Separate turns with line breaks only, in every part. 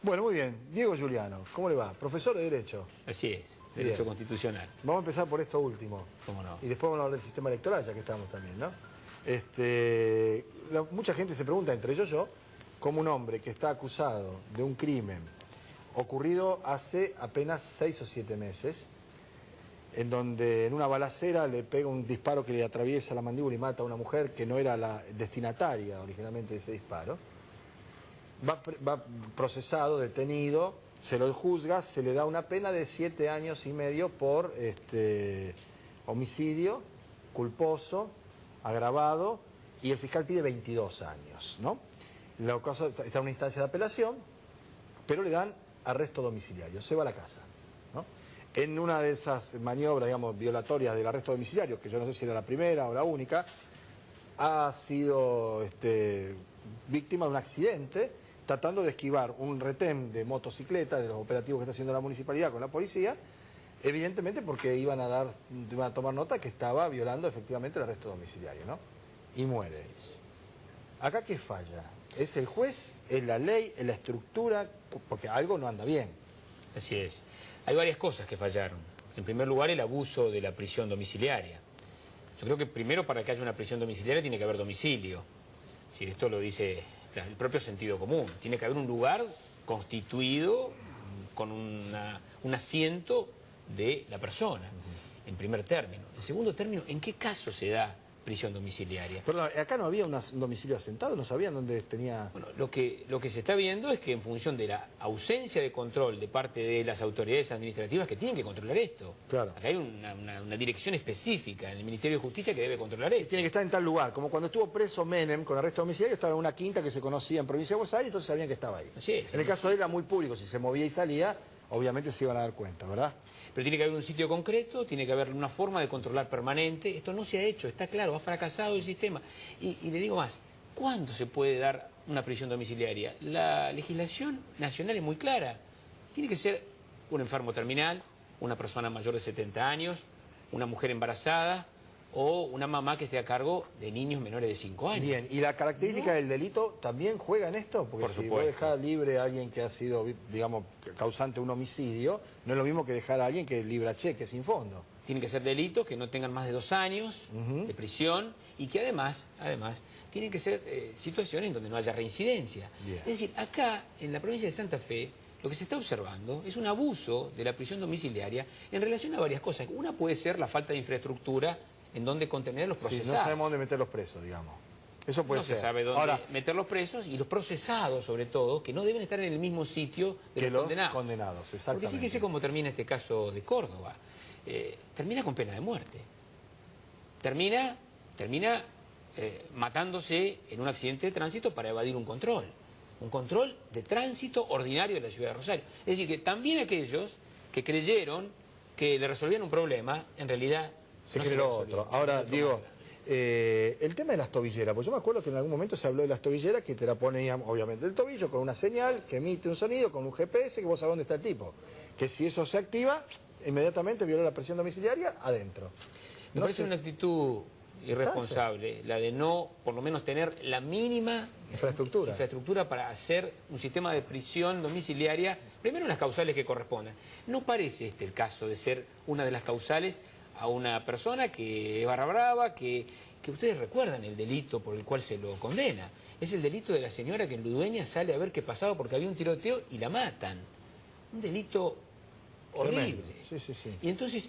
Bueno, muy bien. Diego Giuliano, ¿cómo le va? Profesor de Derecho.
Así es, Derecho Constitucional.
Vamos a empezar por esto último.
¿Cómo no?
Y después vamos a hablar del sistema electoral, ya que estamos también, ¿no? Mucha gente se pregunta, entre ellos yo, cómo un hombre que está acusado de un crimen ocurrido hace apenas 6 o 7 meses, en donde en una balacera le pega un disparo que le atraviesa la mandíbula y mata a una mujer que no era la destinataria originalmente de ese disparo, va procesado, detenido, se lo juzga, se le da una pena de 7 años y medio por homicidio culposo, agravado, y el fiscal pide 22 años, ¿no? El caso está en una instancia de apelación, pero le dan arresto domiciliario, se va a la casa, ¿no? En una de esas maniobras, digamos, violatorias del arresto domiciliario, que yo no sé si era la primera o la única, ha sido víctima de un accidente, tratando de esquivar un retén de motocicleta, de los operativos que está haciendo la municipalidad con la policía, evidentemente porque iban a tomar nota que estaba violando efectivamente el arresto domiciliario, ¿no? Y muere. ¿Acá qué falla? ¿Es el juez? ¿Es la ley? ¿Es la estructura? Porque algo no anda bien.
Así es. Hay varias cosas que fallaron. En primer lugar, el abuso de la prisión domiciliaria. Yo creo que primero, para que haya una prisión domiciliaria tiene que haber domicilio. Si esto lo dice el propio sentido común. Tiene que haber un lugar constituido con un asiento de la persona, en primer término. En segundo término, ¿en qué caso se da prisión domiciliaria?
Pero acá no había un domicilio asentado, no sabían dónde tenía...
Bueno, lo que se está viendo es que en función de la ausencia de control de parte de las autoridades administrativas que tienen que controlar esto.
Claro.
Acá hay una dirección específica en el Ministerio de Justicia que debe controlar esto.
Tiene que estar en tal lugar, como cuando estuvo preso Menem con arresto domiciliario, estaba en una quinta que se conocía en Provincia de Buenos Aires, entonces sabían que estaba ahí.
Así es,
en el caso de él era muy público, si se movía y salía, obviamente se iban a dar cuenta, ¿verdad?
Pero tiene que haber un sitio concreto, tiene que haber una forma de controlar permanente. Esto no se ha hecho, está claro, ha fracasado el sistema. Y le digo más, ¿cuándo se puede dar una prisión domiciliaria? La legislación nacional es muy clara. Tiene que ser un enfermo terminal, una persona mayor de 70 años, una mujer embarazada o una mamá que esté a cargo de niños menores de 5 años.
Bien, ¿y la característica del delito también juega en esto? Porque
Por
si
supuesto.
vos dejás libre a alguien que ha sido, digamos, causante de un homicidio, no es lo mismo que dejar a alguien que libra cheque sin fondo.
Tienen que ser delitos que no tengan más de 2 años de prisión y que además tienen que ser situaciones en donde no haya reincidencia.
Bien.
Es decir, acá en la provincia de Santa Fe lo que se está observando es un abuso de la prisión domiciliaria en relación a varias cosas. Una puede ser la falta de infraestructura en donde contener los procesados.
Sí, no sabemos dónde meter los presos, digamos. Eso puede ser.
No se sabe dónde meter los presos y los procesados, sobre todo, que no deben estar en el mismo sitio de los condenados.
Exactamente.
Porque fíjese cómo termina este caso de Córdoba. Termina con pena de muerte. Termina matándose en un accidente de tránsito para evadir un control de tránsito ordinario de la ciudad de Rosario. Es decir, que también aquellos que creyeron que le resolvían un problema, en realidad
se
no
generó otro. Ahora, Diego, el tema de las tobilleras, pues yo me acuerdo que en algún momento se habló de las tobilleras que te la ponían, obviamente, el tobillo con una señal que emite un sonido, con un GPS, que vos sabés dónde está el tipo. Que si eso se activa, inmediatamente viola la presión domiciliaria, adentro.
Me parece una actitud irresponsable, la de no, por lo menos, tener la mínima infraestructura para hacer un sistema de prisión domiciliaria, primero en las causales que correspondan. No parece el caso de ser una de las causales a una persona que es barra brava, que ustedes recuerdan el delito por el cual se lo condena. Es el delito de la señora que en Ludueña sale a ver qué pasaba porque había un tiroteo y la matan. Un delito horrible.
Sí, sí, sí.
Y entonces,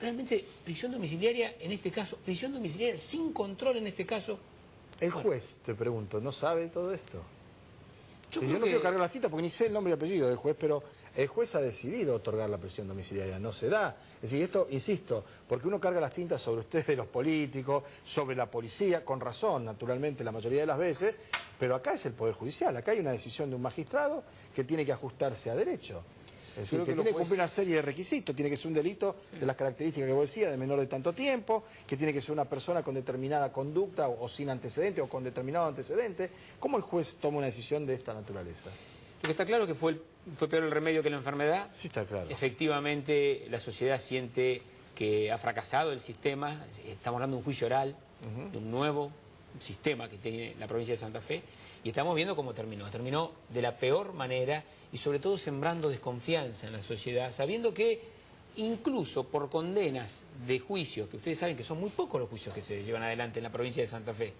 realmente, prisión domiciliaria en este caso, prisión domiciliaria sin control en este caso.
El juez, te pregunto, ¿no sabe todo esto? Yo no
que...
quiero cargar la cita porque ni sé el nombre y apellido del juez, pero el juez ha decidido otorgar la prisión domiciliaria, no se da. Es decir, esto, insisto, porque uno carga las tintas sobre ustedes, los políticos, sobre la policía, con razón, naturalmente, la mayoría de las veces, pero acá es el Poder Judicial, acá hay una decisión de un magistrado que tiene que ajustarse a derecho. Es decir, que tiene que cumplir una serie de requisitos, tiene que ser un delito de las características que vos decías, de menor de tanto tiempo, que tiene que ser una persona con determinada conducta o sin antecedente o con determinado antecedente. ¿Cómo el juez toma una decisión de esta naturaleza?
Lo que está claro es que fue peor el remedio que la enfermedad.
Sí, está claro.
Efectivamente, la sociedad siente que ha fracasado el sistema. Estamos hablando de un juicio oral, de un nuevo sistema que tiene la provincia de Santa Fe. Y estamos viendo cómo terminó. Terminó de la peor manera y sobre todo sembrando desconfianza en la sociedad, sabiendo que incluso por condenas de juicios, que ustedes saben que son muy pocos los juicios que se llevan adelante en la provincia de Santa Fe,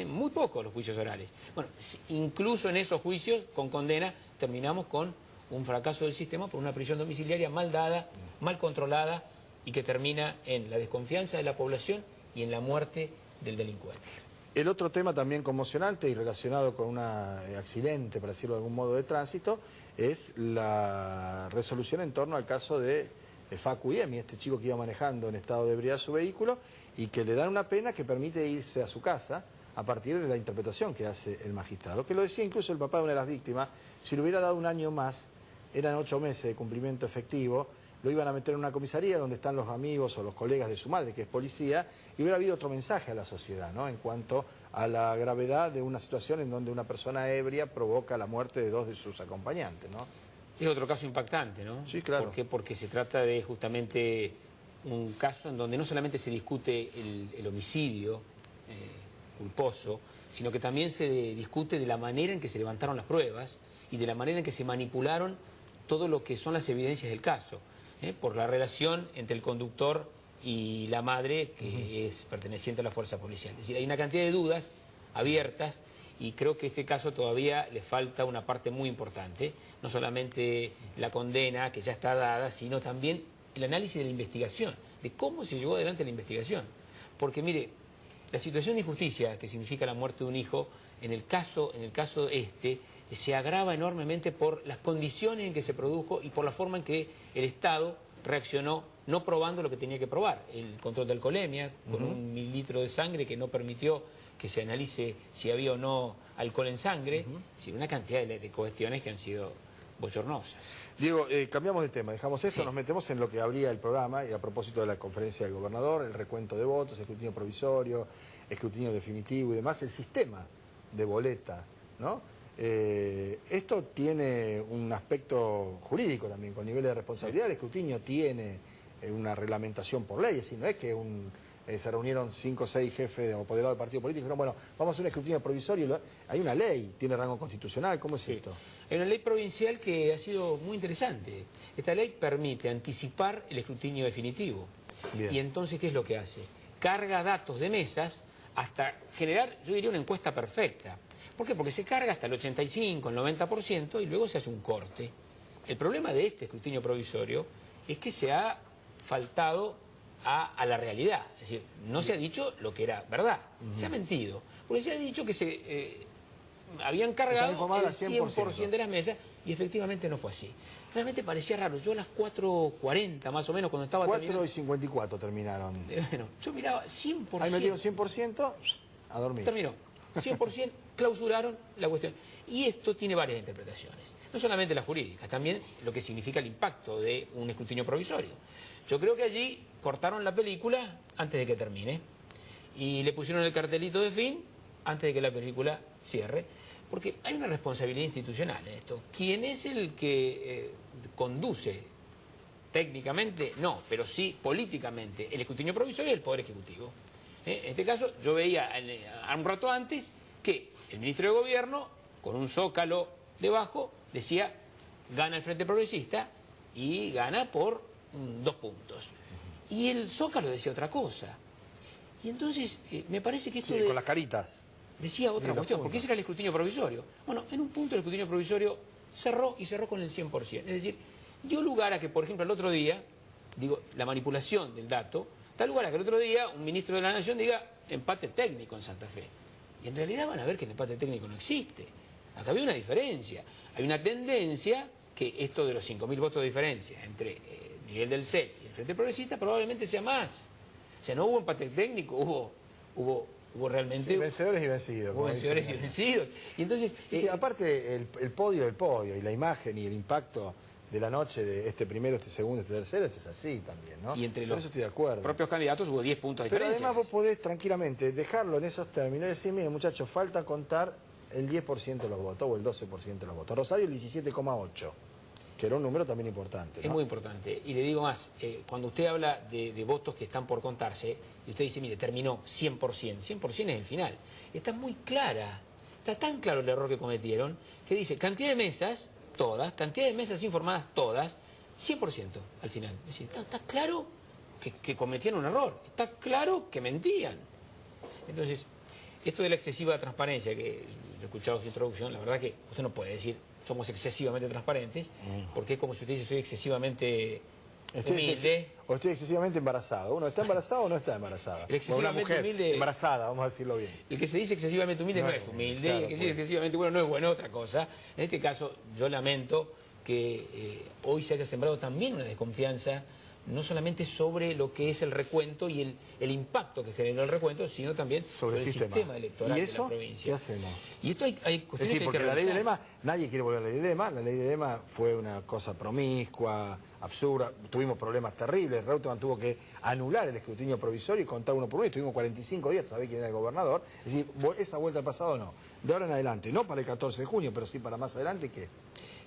muy pocos los juicios orales. Bueno, incluso en esos juicios, con condena, terminamos con un fracaso del sistema por una prisión domiciliaria mal dada, mal controlada y que termina en la desconfianza de la población y en la muerte del delincuente.
El otro tema también conmocionante y relacionado con un accidente, para decirlo de algún modo, de tránsito, es la resolución en torno al caso de Facu Iemi, este chico que iba manejando en estado de ebriedad su vehículo y que le dan una pena que permite irse a su casa a partir de la interpretación que hace el magistrado. Que lo decía incluso el papá de una de las víctimas, si le hubiera dado un año más, eran 8 meses de cumplimiento efectivo, lo iban a meter en una comisaría donde están los amigos o los colegas de su madre, que es policía, y hubiera habido otro mensaje a la sociedad, ¿no?, en cuanto a la gravedad de una situación en donde una persona ebria provoca la muerte de 2 de sus acompañantes, ¿no?
Es otro caso impactante, ¿no?
Sí, claro.
¿Por qué? Porque se trata de justamente un caso en donde no solamente se discute el homicidio culposo, sino que también se discute de la manera en que se levantaron las pruebas y de la manera en que se manipularon todo lo que son las evidencias del caso, por la relación entre el conductor y la madre, que es perteneciente a la fuerza policial. Es decir, hay una cantidad de dudas abiertas y creo que a este caso todavía le falta una parte muy importante, no solamente la condena que ya está dada, sino también el análisis de la investigación, de cómo se llevó adelante la investigación. Porque mire, la situación de injusticia que significa la muerte de un hijo, en el caso se agrava enormemente por las condiciones en que se produjo y por la forma en que el Estado reaccionó, no probando lo que tenía que probar. El control de alcoholemia, con 1 mililitro de sangre que no permitió que se analice si había o no alcohol en sangre, una cantidad de cuestiones que han sido bochornosas.
Diego, cambiamos de tema, dejamos esto, nos metemos en lo que abría el programa y a propósito de la conferencia del gobernador, el recuento de votos, escrutinio provisorio, escrutinio definitivo y demás, el sistema de boleta, ¿no? Esto tiene un aspecto jurídico también, con niveles de responsabilidad. El escrutinio tiene una reglamentación por ley, es decir, no es que se reunieron 5 o 6 jefes o apoderados del partido político y dijeron, bueno, vamos a hacer un escrutinio provisorio. Hay una ley, tiene rango constitucional, ¿cómo es esto?
Hay una ley provincial que ha sido muy interesante. Esta ley permite anticipar el escrutinio definitivo. Bien. Y entonces, ¿qué es lo que hace? Carga datos de mesas hasta generar, yo diría, una encuesta perfecta. ¿Por qué? Porque se carga hasta el 85, el 90% y luego se hace un corte. El problema de este escrutinio provisorio es que se ha faltado a la realidad. Es decir, no se ha dicho lo que era verdad, se ha mentido. Porque se ha dicho que se habían cargado el 100% de las mesas y efectivamente no fue así. Realmente parecía raro. Yo a las 4:40 más o menos, cuando estaba
4:54 terminaron.
Bueno, yo miraba 100%.
Ahí metieron 100%, a dormir.
Terminó. 100% clausuraron la cuestión. Y esto tiene varias interpretaciones. No solamente las jurídicas, también lo que significa el impacto de un escrutinio provisorio. Yo creo que allí cortaron la película antes de que termine y le pusieron el cartelito de fin antes de que la película cierre, porque hay una responsabilidad institucional en esto. ¿Quién es el que conduce técnicamente? No, pero sí políticamente el escrutinio provisorio y el Poder Ejecutivo. En este caso, yo veía un rato antes que el ministro de Gobierno, con un zócalo debajo, decía, gana el Frente Progresista y gana por 2 puntos. Y el zócalo decía otra cosa. Y entonces, me parece que esto
con las caritas.
Decía otra cuestión, porque ese era el escrutinio provisorio. Bueno, en un punto el escrutinio provisorio cerró y cerró con el 100%. Es decir, dio lugar a que, por ejemplo, el otro día, digo, la manipulación del dato, da lugar a que el otro día un ministro de la Nación diga empate técnico en Santa Fe. Y en realidad van a ver que el empate técnico no existe. Acá había una diferencia. Hay una tendencia que esto de los 5.000 votos de diferencia entre Miguel del CEL y el Frente Progresista probablemente sea más. O sea, no hubo empate técnico, hubo realmente...
Sí, vencedores y vencidos.
Hubo vencedores y vencidos. Y entonces...
Sí, aparte el podio del podio y la imagen y el impacto de la noche de este primero, este segundo, este tercero, esto es así también, ¿no?
Y entre
Por eso estoy de acuerdo.
propios candidatos hubo 10 puntos de diferencia.
Pero además vos podés tranquilamente dejarlo en esos términos y decir, mire muchachos, falta contar el 10% de los votos o el 12% de los votos. Rosario el 17,8%, que era un número también importante, ¿no?
Es muy importante. Y le digo más, cuando usted habla de votos que están por contarse, y usted dice, mire, terminó 100%, 100% es el final. Está muy clara está tan claro el error que cometieron, que dice cantidad de mesas, todas, cantidad de mesas informadas, todas, 100% al final. Es decir, está claro que cometían un error, está claro que mentían. Entonces, esto de la excesiva transparencia, que yo he escuchado su introducción, la verdad que usted no puede decir somos excesivamente transparentes, porque es como si usted dice soy excesivamente humilde.
O estoy excesivamente embarazado. ¿Uno está embarazado o no está embarazada? O una mujer
humilde,
embarazada, vamos a decirlo bien.
El que se dice excesivamente humilde no es humilde, claro, el que se dice excesivamente bueno no es bueno, otra cosa. En este caso, yo lamento que hoy se haya sembrado también una desconfianza, no solamente sobre lo que es el recuento y el impacto que generó el recuento, sino también sobre el sistema electoral de la provincia.
¿Qué hacemos?
Y esto hay cuestiones
es decir,
que
porque
hay que
la ley de
revisar.
lema, nadie quiere volver a la ley de lema. La ley de lema fue una cosa promiscua, absurda. Tuvimos problemas terribles. Reutemann tuvo que anular el escrutinio provisorio y contar uno por uno. Estuvimos 45 días, ¿sabés quién era el gobernador? Es decir, esa vuelta al pasado no. De ahora en adelante, no para el 14 de junio, pero sí para más adelante, ¿qué?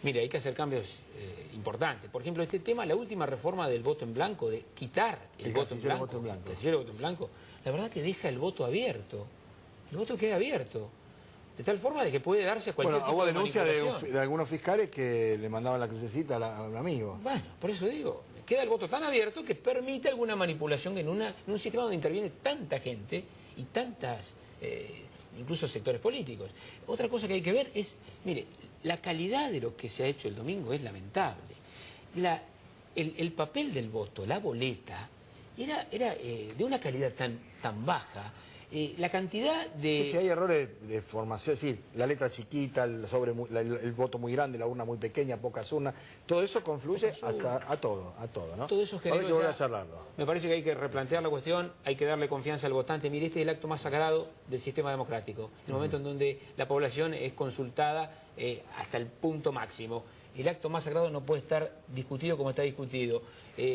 Mire, hay que hacer cambios importantes. Por ejemplo, este tema, la última reforma del voto en blanco, de quitar el voto en blanco, el casillero de voto en blanco, la verdad que deja el voto abierto. El voto queda abierto. De tal forma de que puede darse a cualquier tipo de
denuncia
manipulación.
de algunos fiscales que le mandaban la crucecita a un amigo.
Bueno, por eso digo, queda el voto tan abierto que permite alguna manipulación en un sistema donde interviene tanta gente y tantas, incluso sectores políticos. Otra cosa que hay que ver es, mire, la calidad de lo que se ha hecho el domingo es lamentable. El papel del voto, la boleta, era de una calidad tan baja. La cantidad de...
Sí, hay errores de formación, es decir, la letra chiquita, el voto muy grande, la urna muy pequeña, pocas urnas, todo eso confluye hasta a todo, ¿no?
Todo eso genera...
Ahora que voy a charlarlo.
Me parece que hay que replantear la cuestión, hay que darle confianza al votante. Mire, este es el acto más sagrado del sistema democrático, el momento en donde la población es consultada hasta el punto máximo. El acto más sagrado no puede estar discutido como está discutido.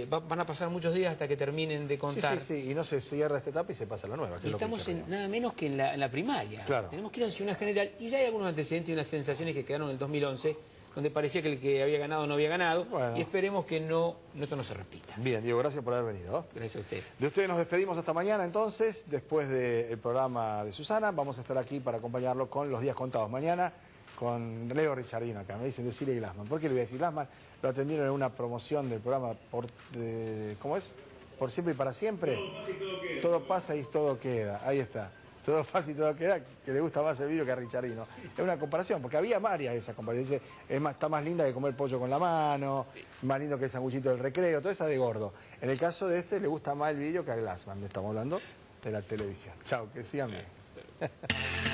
Van a pasar muchos días hasta que terminen de contar.
Sí, y no se cierra esta etapa y se pasa a la nueva.
Y estamos nada menos que en la primaria.
Claro.
Tenemos que ir a la Ciudad General y ya hay algunos antecedentes y unas sensaciones que quedaron en el 2011, donde parecía que el que había ganado no había ganado. Bueno. Y esperemos que esto no se repita.
Bien, Diego, gracias por haber venido.
Gracias a usted.
De ustedes nos despedimos hasta mañana entonces, después del programa de Susana. Vamos a estar aquí para acompañarlo con los días contados. Mañana con Leo Richardino acá, me dicen decirle Glassman. ¿Por qué le voy a decir Glassman? Lo atendieron en una promoción del programa ¿cómo es? Por siempre y para siempre. Todo pasa y todo queda. Ahí está. Todo pasa y todo queda, que le gusta más el vino que a Richardino. Es una comparación, porque había varias de esas comparaciones. Dice, está más linda que comer pollo con la mano, más lindo que el sanguchito del recreo, todo eso de gordo. En el caso de este, le gusta más el vidrio que a Glassman. Estamos hablando de la televisión. Chao, que sigan bien.